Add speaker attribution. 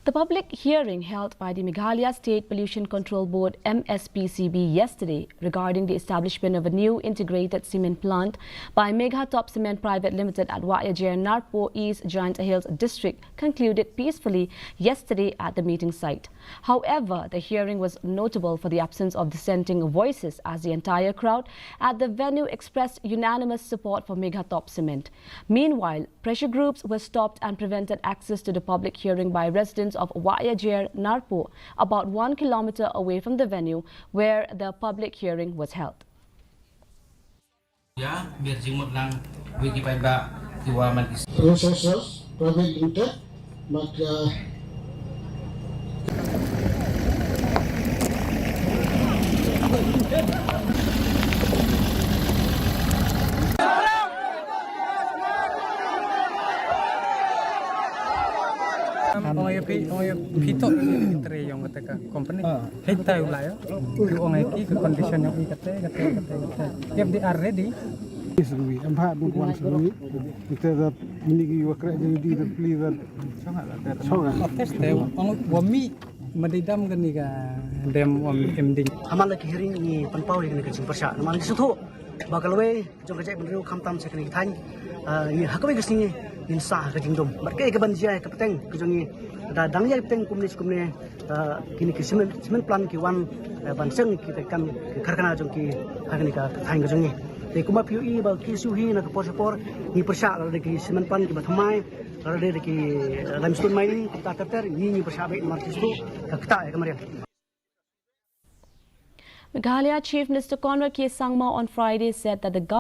Speaker 1: The public hearing held by the Meghalaya State Pollution Control Board MSPCB yesterday regarding the establishment of a new integrated cement plant by Meghatop Cement Private Limited at Wayajer Narpo East Giant Hills District concluded peacefully yesterday at the meeting site. However, the hearing was notable for the absence of dissenting voices as the entire crowd at the venue expressed unanimous support for Meghatop Cement. Meanwhile, pressure groups were stopped and prevented access to the public hearing by residents of Wayajer Narpo, about 1 kilometer away from the venue where the public hearing was held.
Speaker 2: Processors Private Limited,
Speaker 3: Meghatop yang kata company hita ulaya yung ay ki condition yang kata if they are ready
Speaker 4: Selawi, empat bukan selawi. Kita dah meniki wakrak jadi dah beli dah sangat.
Speaker 3: test deh, wami madidam kan ni kan dem wami MD.
Speaker 5: Amal lagi hearing ni penpau ni kena persya. Nama ni suatu bakalwe jom kerja beriu kamtam sekali tanya. Ni hakwe kesini insah kejingdom. Mereka kebanjian kepeteng kejongi. Dah dangnya kepeteng kumni kini semen plan kiwan banseng kita kan kerana jongki hari ni tanya kejongi. Jadi kuma PUI bagi suhi nak por ni persya ada di semen plan kita thamai ada di limestone mining kita terter ni persya baik martis tu kita kemarin.
Speaker 1: Meghalaya Chief Minister Conrad K. Sangma on Friday said that the